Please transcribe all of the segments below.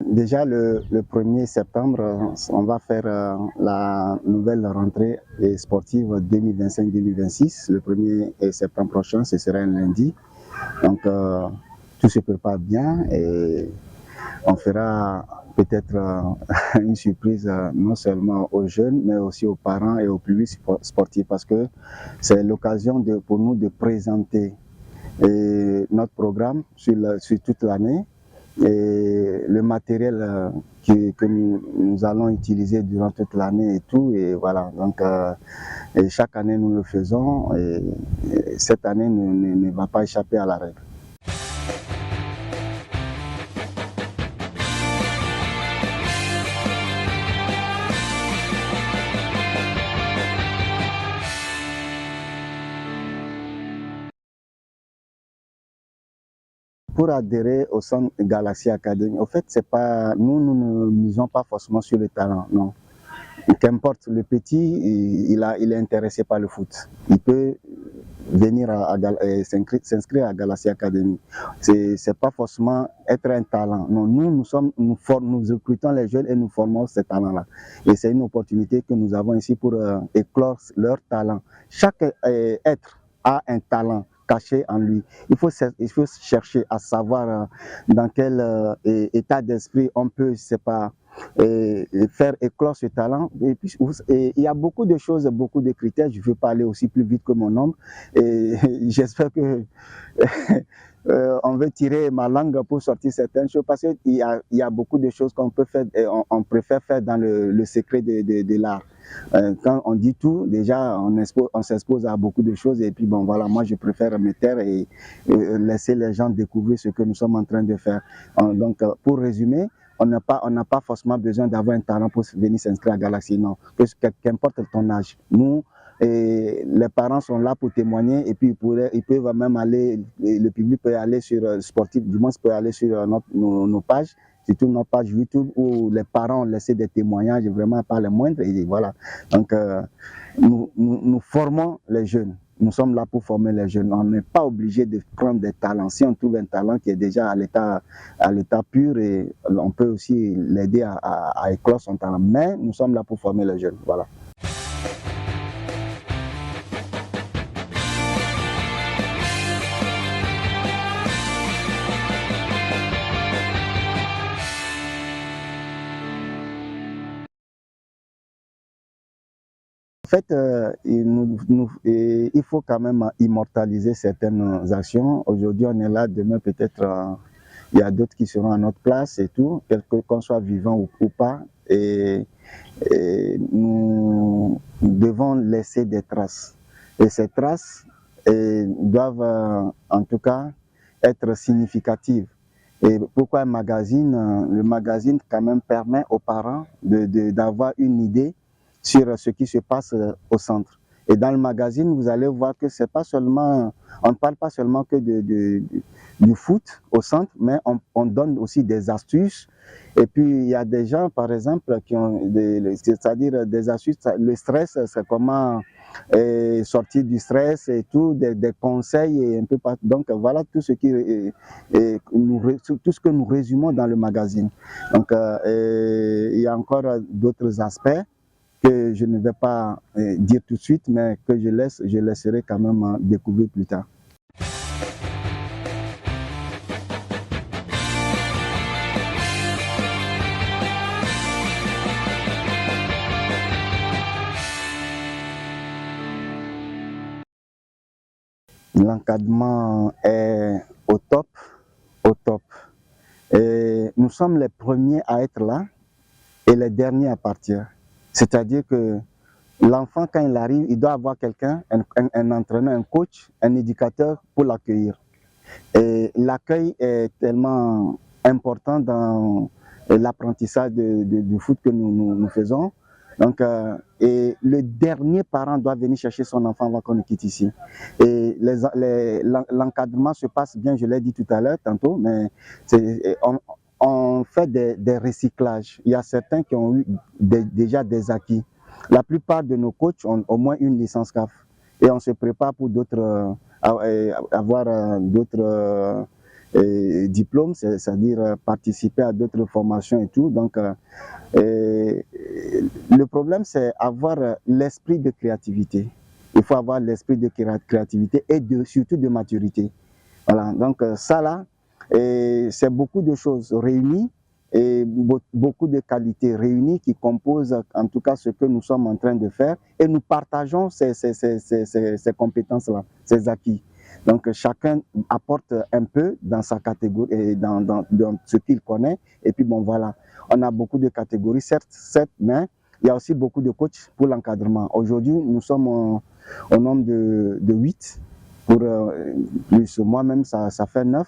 Déjà le 1er septembre, on va faire la nouvelle rentrée sportive 2025-2026. Le 1er septembre prochain, ce sera un lundi. Donc tout se prépare bien et on fera peut-être une surprise non seulement aux jeunes, mais aussi aux parents et aux publics sportifs, parce que c'est l'occasion pour nous de présenter notre programme sur toute l'année et le matériel que nous allons utiliser durant toute l'année et tout. Et voilà, donc et chaque année nous le faisons et cette année ne va pas échapper à la règle. Pour adhérer au centre Galaxy Academy, en fait, c'est pas, nous ne misons pas forcément sur le talent, non. Qu'importe, le petit, il est intéressé par le foot. Il peut venir s'inscrire à Galaxy Academy. C'est pas forcément être un talent. Non, nous recrutons les jeunes et nous formons ces talents-là. Et c'est une opportunité que nous avons ici pour éclore leur talent. Chaque être a un talent caché en lui. Il faut chercher à savoir dans quel état d'esprit on peut, je sais pas, faire éclore ce talent. Et puis, il y a beaucoup de choses, beaucoup de critères. Je ne veux pas aller aussi plus vite que mon nombre. Et j'espère que on veut tirer ma langue pour sortir certaines choses, parce qu'il y a beaucoup de choses qu'on peut faire, et on préfère faire dans le secret de l'art. Quand on dit tout, déjà on s'expose à beaucoup de choses, et puis bon voilà, moi je préfère me taire et laisser les gens découvrir ce que nous sommes en train de faire. Donc pour résumer, on n'a pas forcément besoin d'avoir un talent pour venir s'inscrire à Galaxy, non, qu'importe ton âge. Nous, et les parents sont là pour témoigner, et puis ils peuvent même aller, le public peut aller sur sportif, du moins peut aller sur nos pages, surtout notre page YouTube, où les parents ont laissé des témoignages vraiment pas les moindres. Et voilà. Donc nous formons les jeunes. Nous sommes là pour former les jeunes. On n'est pas obligé de prendre des talents. Si on trouve un talent qui est déjà à l'état pur, et on peut aussi l'aider à éclore son talent. Mais nous sommes là pour former les jeunes. Voilà. En fait, il faut quand même immortaliser certaines actions. Aujourd'hui, on est là, demain peut-être il y a d'autres qui seront à notre place et tout, qu'on soit vivant ou pas. Et nous devons laisser des traces. Et ces traces doivent en tout cas être significatives. Et pourquoi un magazine? Le magazine quand même permet aux parents d'avoir une idée sur ce qui se passe au centre. Et dans le magazine, vous allez voir que c'est pas seulement, on ne parle pas seulement que du foot au centre, mais on donne aussi des astuces. Et puis il y a des gens, par exemple, qui ont, c'est-à-dire des astuces. Le stress, c'est comment sortir du stress et tout, des conseils et un peu partout. Donc voilà tout ce tout ce que nous résumons dans le magazine. Donc il y a encore d'autres aspects que je ne vais pas dire tout de suite, mais que je laisserai quand même découvrir plus tard. L'encadrement est au top, au top. Et nous sommes les premiers à être là et les derniers à partir. C'est-à-dire que l'enfant, quand il arrive, il doit avoir quelqu'un, un entraîneur, un coach, un éducateur pour l'accueillir. Et l'accueil est tellement important dans l'apprentissage du foot que nous faisons. Donc, et le dernier parent doit venir chercher son enfant avant qu'on ne quitte ici. Et l'encadrement se passe bien, je l'ai dit tout à l'heure, tantôt, mais on fait des recyclages. Il y a certains qui ont eu déjà des acquis. La plupart de nos coachs ont au moins une licence CAF. Et on se prépare pour avoir d'autres diplômes, c'est-à-dire participer à d'autres formations et tout. Donc, le problème, c'est avoir l'esprit de créativité. Il faut avoir l'esprit de créativité et surtout de maturité. Voilà, donc ça là, c'est beaucoup de choses réunies et beaucoup de qualités réunies qui composent en tout cas ce que nous sommes en train de faire et nous partageons ces compétences-là, ces acquis. Donc chacun apporte un peu dans sa catégorie et dans ce qu'il connaît. Et puis bon voilà, on a beaucoup de catégories, certes, mais il y a aussi beaucoup de coachs pour l'encadrement. Aujourd'hui, nous sommes au nombre de 8 pour plus moi-même, ça fait 9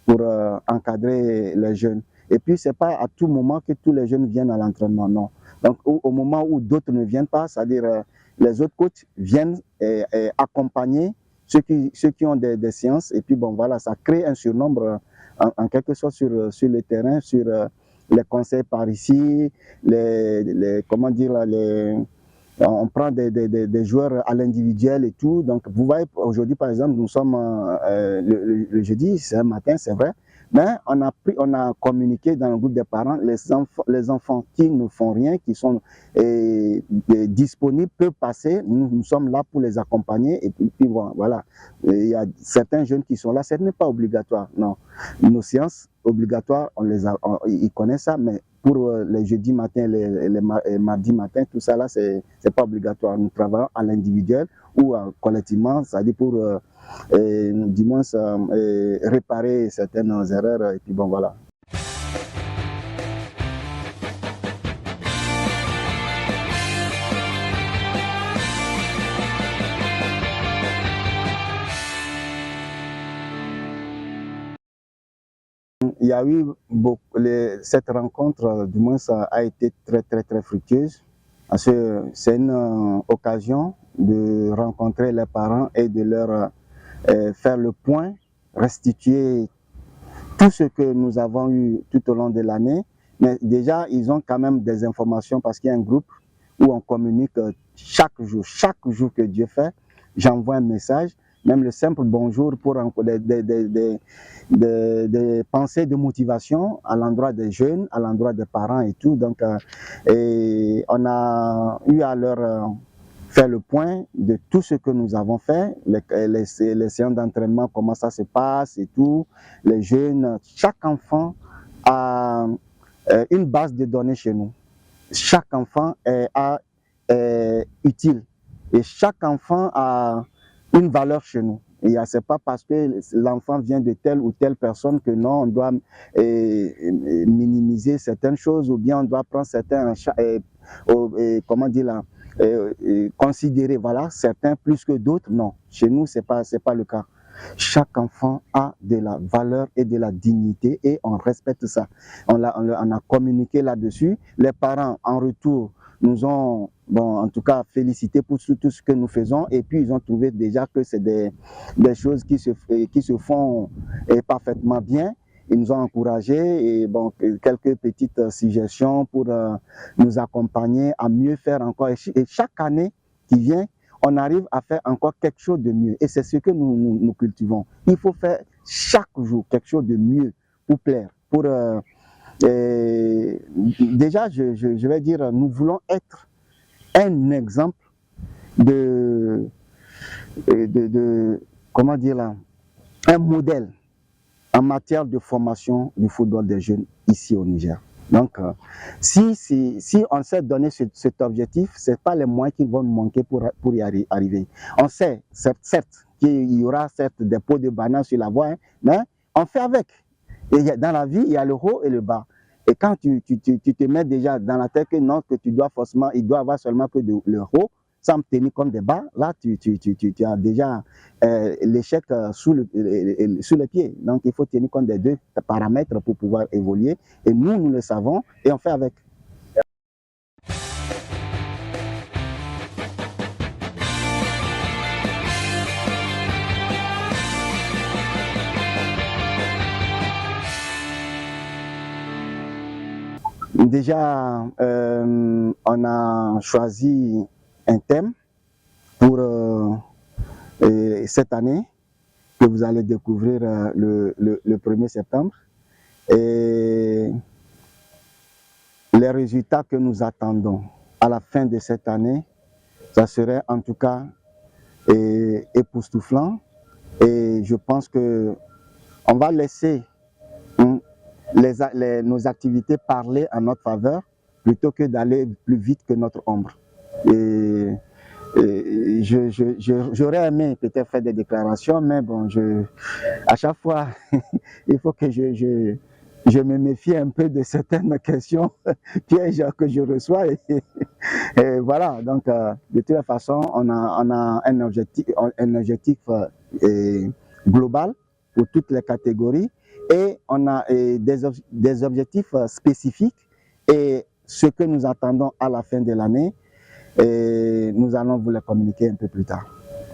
pour encadrer les jeunes. Et puis, ce n'est pas à tout moment que tous les jeunes viennent à l'entraînement, non. Donc, au moment où d'autres ne viennent pas, c'est-à-dire les autres coachs viennent accompagner ceux qui ont des séances. Et puis, bon, voilà, ça crée un surnombre en quelque sorte sur le terrain, sur les conseils par ici, comment dire, on prend des joueurs à l'individuel et tout. Donc, vous voyez, aujourd'hui, par exemple, nous sommes le jeudi, c'est un matin, c'est vrai, mais on a communiqué dans le groupe des parents, les enfants qui ne font rien, qui sont disponibles, peuvent passer. Nous sommes là pour les accompagner. Et puis voilà, il y a certains jeunes qui sont là, ce n'est pas obligatoire, non. Nos séances obligatoires, ils connaissent ça, mais pour les jeudis matin, les mardis matin, tout ça là, c'est pas obligatoire. Nous travaillons à l'individuel ou collectivement, c'est-à-dire pour du moins réparer certaines erreurs. Et puis bon, voilà. Il y a eu cette rencontre, du moins, ça a été très fructueuse. Parce que c'est une occasion de rencontrer les parents et de leur faire le point, restituer tout ce que nous avons eu tout au long de l'année. Mais déjà, ils ont quand même des informations parce qu'il y a un groupe où on communique chaque jour que Dieu fait. J'envoie un message, même le simple bonjour pour des pensées de motivation à l'endroit des jeunes, à l'endroit des parents et tout. Donc, et on a eu à leur faire le point de tout ce que nous avons fait, les séances d'entraînement, comment ça se passe et tout, les jeunes. Chaque enfant a une base de données chez nous. Chaque enfant est utile et chaque enfant a une valeur chez nous. Ce n'est pas parce que l'enfant vient de telle ou telle personne que non, on doit minimiser certaines choses ou bien on doit prendre certains, comment dire là, considérer voilà, certains plus que d'autres. Non, chez nous, ce n'est pas le cas. Chaque enfant a de la valeur et de la dignité et on respecte ça. On a communiqué là-dessus. Les parents, en retour, nous ont, bon, en tout cas, félicité pour tout ce que nous faisons et puis ils ont trouvé déjà que c'est des choses qui se font parfaitement bien. Ils nous ont encouragés et bon, quelques petites suggestions pour nous accompagner à mieux faire encore. Et chaque année qui vient, on arrive à faire encore quelque chose de mieux. Et c'est ce que nous cultivons. Il faut faire chaque jour quelque chose de mieux pour plaire. Déjà, je vais dire, nous voulons être un exemple comment dire là, un modèle en matière de formation du football des jeunes ici au Niger. Donc, si on s'est donné cet objectif, ce n'est pas les moyens qui vont nous manquer pour y arriver. On sait, certes, qu'il y aura certes des pots de banane sur la voie, hein, mais on fait avec. Et dans la vie, il y a le haut et le bas. Et quand tu te mets déjà dans la tête que non, que tu dois forcément, il doit avoir seulement que le haut, sans me tenir comme des bas, là, tu as déjà l'échec sous les pieds. Donc, il faut tenir compte des deux paramètres pour pouvoir évoluer. Et nous le savons et on fait avec. Déjà, on a choisi un thème pour cette année que vous allez découvrir le 1er septembre. Et les résultats que nous attendons à la fin de cette année, ça serait en tout cas époustouflant. Et je pense qu'on va laisser nos activités parler en notre faveur plutôt que d'aller plus vite que notre ombre. Et j'aurais aimé peut-être faire des déclarations, mais bon, à chaque fois, il faut que je me méfie un peu de certaines questions pièges que je reçois. Et voilà, donc de toute façon, on a un objectif global pour toutes les catégories et on a des objectifs spécifiques et ce que nous attendons à la fin de l'année, et nous allons vous les communiquer un peu plus tard.